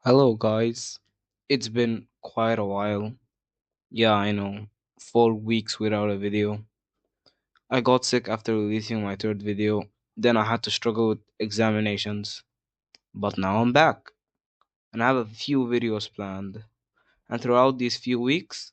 Hello, guys. It's been quite a while. Yeah, I know. 4 weeks without a video. I got sick after releasing my third video, then I had to struggle with examinations. But now I'm back, and I have a few videos planned. And throughout these few weeks,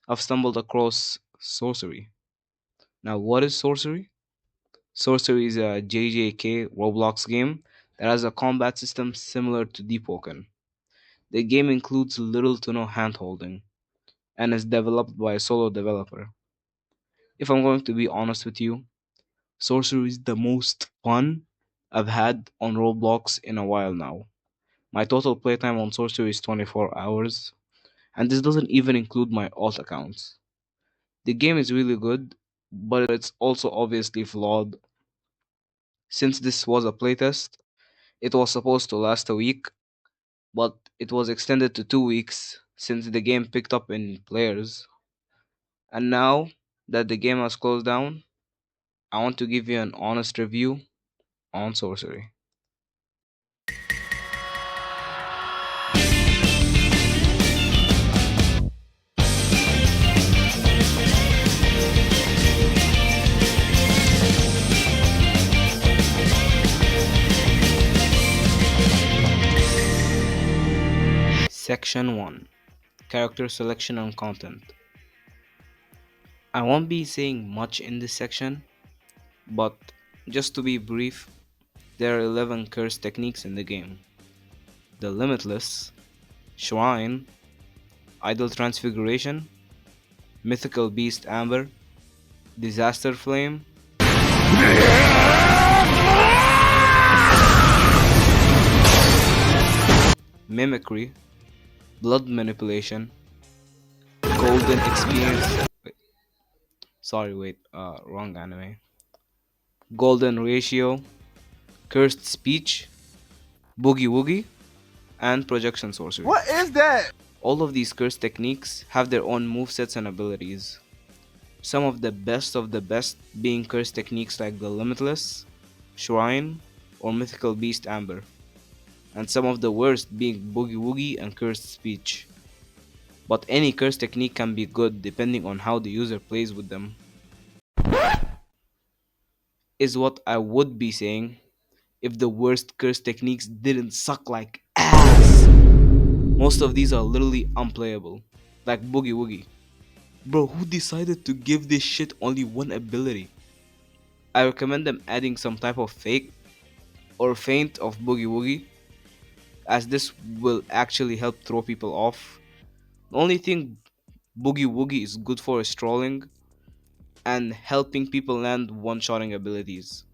I've stumbled across Sorcery. Now, what is Sorcery? Sorcery is a JJK Roblox game that has a combat system similar to Deepwoken. The game includes little to no handholding and is developed by a solo developer. If I'm going to be honest with you, Sorcery is the most fun I've had on Roblox in a while now. My total playtime on Sorcery is 24 hours, and this doesn't even include my alt accounts. The game is really good, but it's also obviously flawed. Since this was a playtest, it was supposed to last a week, but it was extended to 2 weeks since the game picked up in players. And now that the game has closed down, I want to give you an honest review on Sorcery. Section 1, Character Selection and Content. I won't be saying much in this section, but just to be brief, there are 11 curse techniques in the game: the Limitless, Shrine, Idol Transfiguration, Mythical Beast Amber, Disaster Flame, Mimicry, Blood Manipulation, Golden Experience. Wrong anime. Golden Ratio, Cursed Speech, Boogie Woogie, and Projection Sorcery. What is that? All of these curse techniques have their own movesets and abilities. Some of the best being curse techniques like the Limitless, Shrine, or Mythical Beast Amber, and some of the worst being Boogie Woogie and Cursed Speech. But any curse technique can be good depending on how the user plays with them, is what I would be saying if the worst curse techniques didn't suck like ass. Most of these are literally unplayable, like Boogie Woogie. Bro, who decided to give this shit only one ability? I recommend them adding some type of fake or feint of Boogie Woogie, as this will actually help throw people off. The only thing Boogie Woogie is good for is trolling and helping people land one-shotting abilities.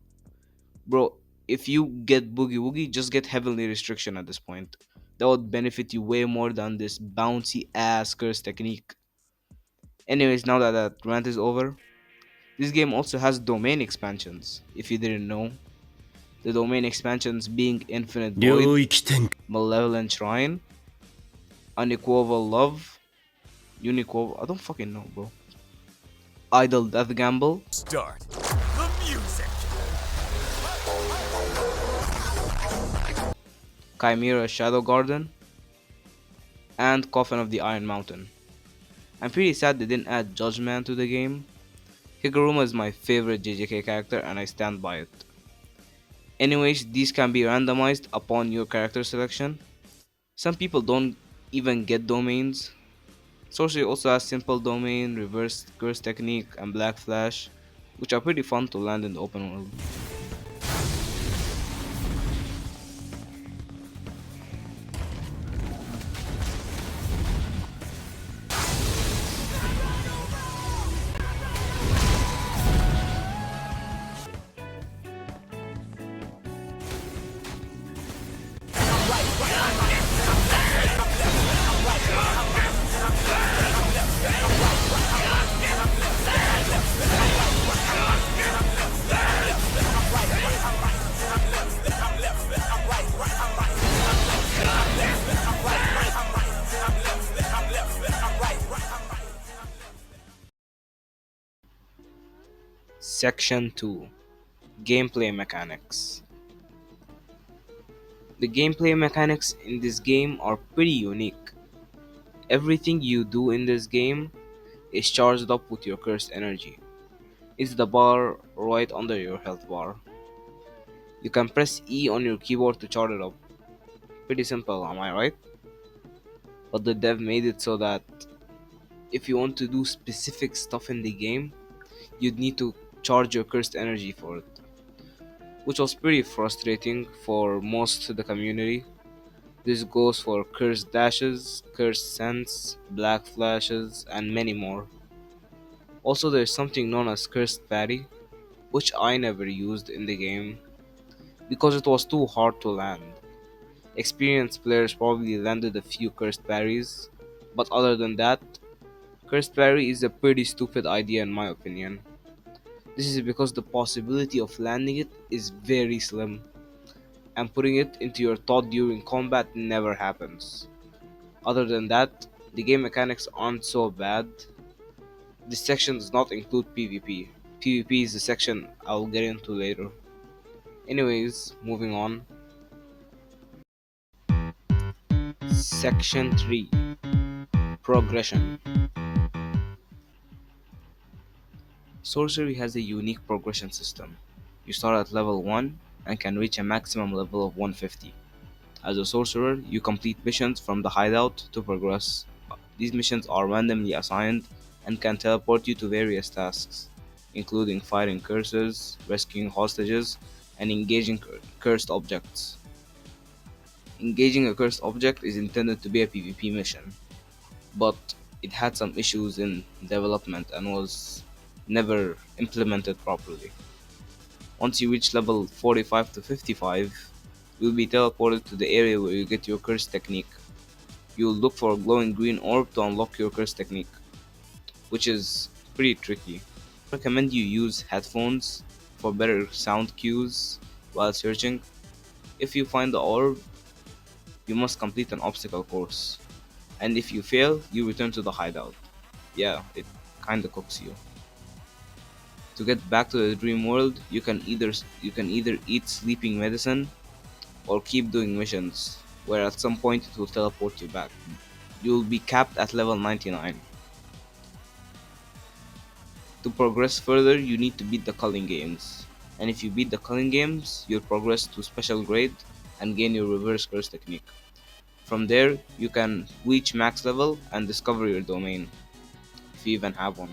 Bro, if you get Boogie Woogie, just get Heavenly Restriction at this point. That would benefit you way more than this bouncy ass curse technique. Anyways, now that that rant is over, this game also has domain expansions, if you didn't know. The domain expansions being Infinite Void, Malevolent Shrine, Unequivocal Love, Uniquo. I don't fucking know, bro. Idle Death Gamble, Start the music. Chimera Shadow Garden, and Coffin of the Iron Mountain. I'm pretty sad they didn't add Judgment to the game. Higuruma is my favorite JJK character and I stand by it. Anyways, these can be randomized upon your character selection. Some people don't even get domains. Sorcery also has simple domain, reverse curse technique, and black flash, which are pretty fun to land in the open world. Section 2, Gameplay Mechanics. The gameplay mechanics in this game are pretty unique. Everything you do in this game is charged up with your cursed energy. It's the bar right under your health bar. You can press E on your keyboard to charge it up. Pretty simple, am I right? But the dev made it so that if you want to do specific stuff in the game, you'd need to charge your cursed energy for it, which was pretty frustrating for most of the community. This goes for cursed dashes, cursed scents, black flashes, and many more. Also, there's something known as cursed parry, which I never used in the game because it was too hard to land. Experienced players probably landed a few cursed parries, but other than that, cursed parry is a pretty stupid idea in my opinion. This is because the possibility of landing it is very slim, and putting it into your thought during combat never happens. Other than that, the game mechanics aren't so bad. This section does not include PvP. PvP is the section I'll get into later. Anyways, moving on. Section 3, Progression. Sorcery has a unique progression system. You start at level 1 and can reach a maximum level of 150. As a sorcerer, you complete missions from the hideout to progress. These missions are randomly assigned and can teleport you to various tasks, including fighting curses, rescuing hostages, and engaging cursed objects. Engaging a cursed object is intended to be a PvP mission, but it had some issues in development and was never implemented properly. Once you reach level 45 to 55, you'll be teleported to the area where you get your curse technique. You'll look for a glowing green orb to unlock your curse technique, which is pretty tricky. I recommend you use headphones for better sound cues while searching. If you find the orb, you must complete an obstacle course, and if you fail, you return to the hideout. Yeah, it kinda cooks you. To get back to the dream world, you can either eat sleeping medicine or keep doing missions, where at some point it will teleport you back. You'll be capped at level 99. To progress further, you need to beat the culling games. And if you beat the culling games, you'll progress to special grade and gain your reverse curse technique. From there, you can reach max level and discover your domain, if you even have one.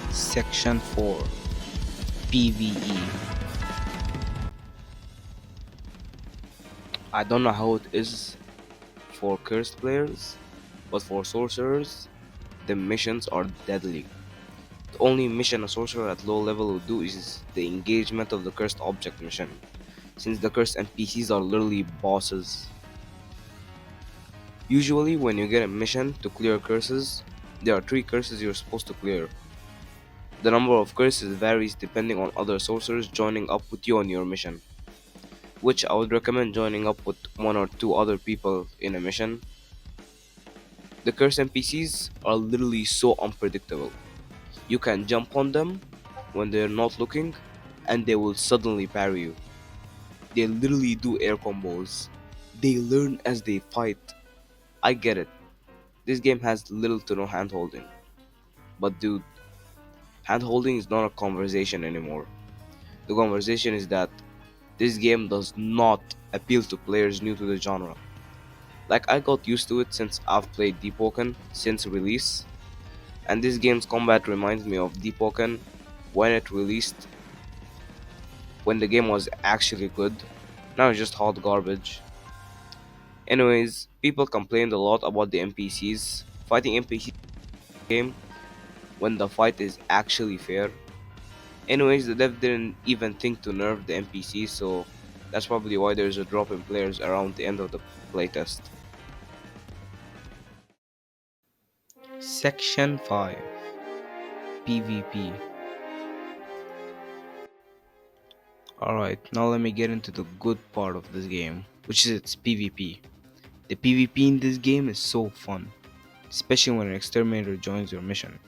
Section 4, PvE. I don't know how it is for cursed players, but for sorcerers, the missions are deadly. The only mission a sorcerer at low level will do is the engagement of the cursed object mission, since the cursed NPCs are literally bosses. Usually, when you get a mission to clear curses, there are 3 curses you're supposed to clear. The number of curses varies depending on other sorcerers joining up with you on your mission, which I would recommend joining up with 1 or 2 other people in a mission. The cursed NPCs are literally so unpredictable. You can jump on them when they're not looking, and they will suddenly parry you. They literally do air combos. They learn as they fight. I get it. This game has little to no handholding. But dude, handholding is not a conversation anymore. The conversation is that this game does not appeal to players new to the genre. Like, I got used to it since I've played Deepoken since release, and this game's combat reminds me of Deepoken when it released, when the game was actually good. Now it's just hot garbage. Anyways, people complained a lot about the NPCs. Fighting NPCs game when the fight is actually fair. Anyways, the dev didn't even think to nerf the NPCs, so that's probably why there's a drop in players around the end of the playtest. Section 5, PvP. Alright, now let me get into the good part of this game, which is its PvP. The PvP in this game is so fun, especially when an exterminator joins your mission.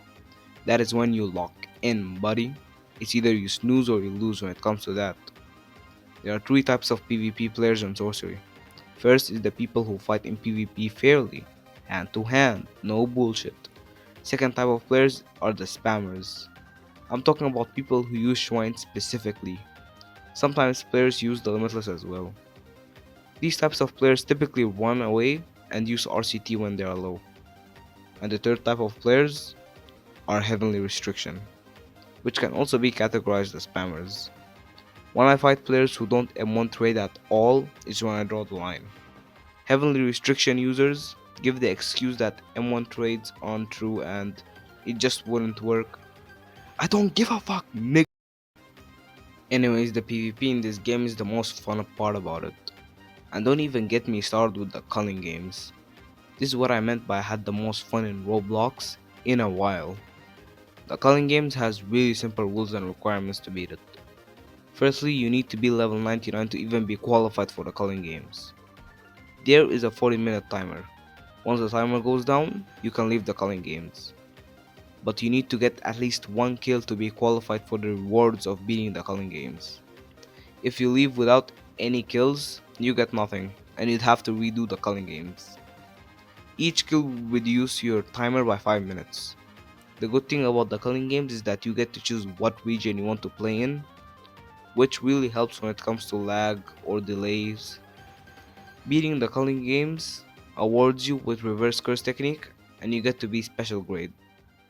That is when you lock in, buddy. It's either you snooze or you lose when it comes to that. There are three types of PvP players in Sorcery. First is the people who fight in PvP fairly, hand to hand, no bullshit. Second type of players are the spammers. I'm talking about people who use Shrine specifically. Sometimes players use the Limitless as well. These types of players typically run away and use RCT when they are low. And the third type of players are Heavenly Restriction, which can also be categorized as spammers. When I fight players who don't M1 trade at all is when I draw the line. Heavenly Restriction users give the excuse that M1 trades aren't true and it just wouldn't work. I don't give a fuck, nigga. Anyways, the PvP in this game is the most fun part about it. And don't even get me started with the culling games. This is what I meant by I had the most fun in Roblox in a while. The culling games has really simple rules and requirements to beat it. Firstly, you need to be level 99 to even be qualified for the culling games. There is a 40-minute timer. Once the timer goes down, you can leave the culling games. But you need to get at least one kill to be qualified for the rewards of beating the culling games. If you leave without any kills, you get nothing, and you'd have to redo the culling games. Each kill will reduce your timer by 5 minutes. The good thing about the culling games is that you get to choose what region you want to play in, which really helps when it comes to lag or delays. Beating the culling games awards you with reverse curse technique, and you get to be special grade,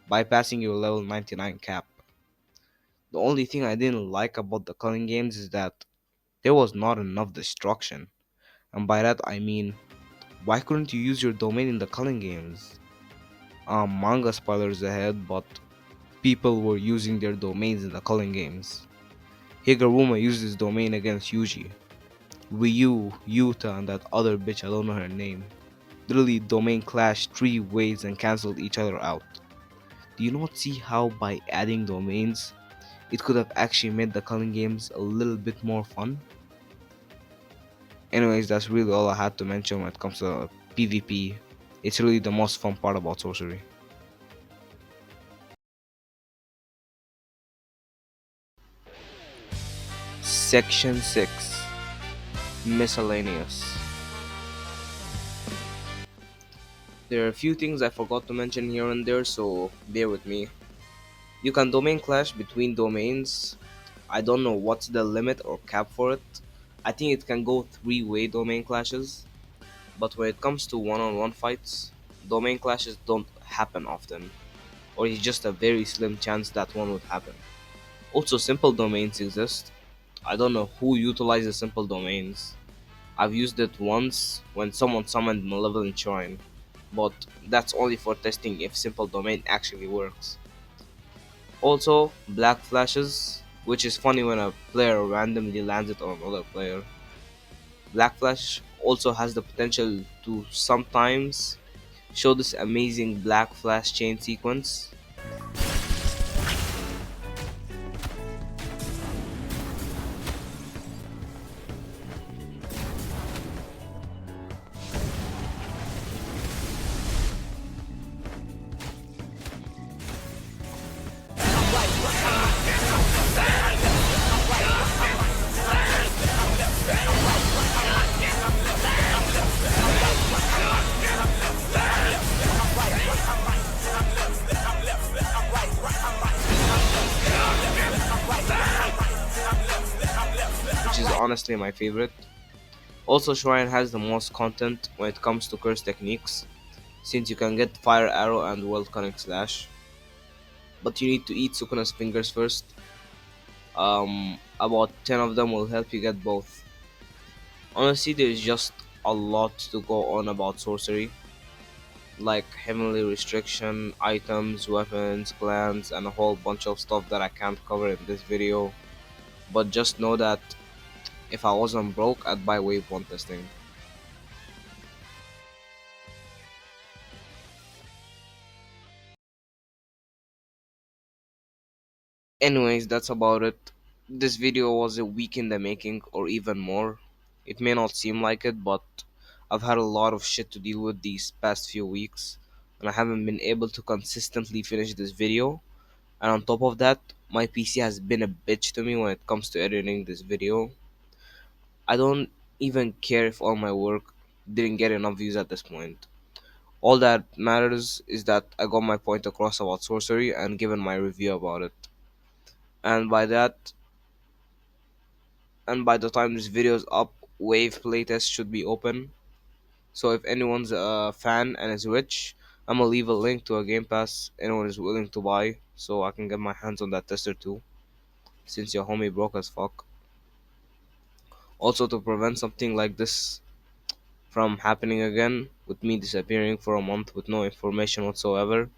bypassing your level 99 cap. The only thing I didn't like about the culling games is that there was not enough destruction, and by that I mean, why couldn't you use your domain in the culling games? Manga spoilers ahead, but people were using their domains in the culling games. Higuruma used his domain against Yuji. Ryu, Yuta, and that other bitch, I don't know her name, literally domain clashed 3 ways and cancelled each other out. Do you not see how by adding domains, it could have actually made the culling games a little bit more fun? Anyways, that's really all I had to mention when it comes to PvP. It's really the most fun part about sorcery. Section 6, Miscellaneous. There are a few things I forgot to mention here and there, so bear with me. You can domain clash between domains. I don't know what's the limit or cap for it. I think it can go 3-way domain clashes, but when it comes to one-on-one fights, domain clashes don't happen often, or it's just a very slim chance that one would happen. Also, simple domains exist. I don't know who utilizes simple domains. I've used it once when someone summoned Malevolent Shrine, but that's only for testing if simple domain actually works. Also, black flashes, which is funny when a player randomly lands it on another player. Black flash also has the potential to sometimes show this amazing black flash chain sequence. Which is honestly my favorite. Also, Shrine has the most content when it comes to curse techniques, since you can get Fire Arrow and World Connect Slash, but you need to eat Sukuna's fingers first. About 10 of them will help you get both. Honestly, there's just a lot to go on about sorcery, like heavenly restriction, items, weapons, clans, and a whole bunch of stuff that I can't cover in this video. But just know that if I wasn't broke, I'd buy Wave 1 testing. Anyways, that's about it. This video was a week in the making, or even more. It may not seem like it, but I've had a lot of shit to deal with these past few weeks, and I haven't been able to consistently finish this video. And on top of that, my PC has been a bitch to me when it comes to editing this video. I don't even care if all my work didn't get enough views at this point. All that matters is that I got my point across about sorcery and given my review about it. And by that, and by the time this video is up, Wave playtest should be open. So if anyone's a fan and is rich, I'm gonna leave a link to a Game Pass anyone is willing to buy, so I can get my hands on that tester too. Since your homie broke as fuck. Also, to prevent something like this from happening again, with me disappearing for a month with no information whatsoever,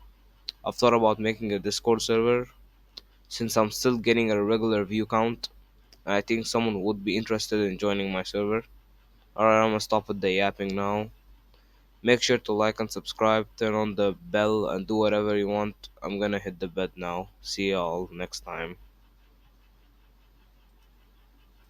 I've thought about making a Discord server since I'm still getting a regular view count, and I think someone would be interested in joining my server. Alright, I'm gonna stop with the yapping now. Make sure to like and subscribe, turn on the bell, and do whatever you want. I'm gonna hit the bed now. See y'all next time.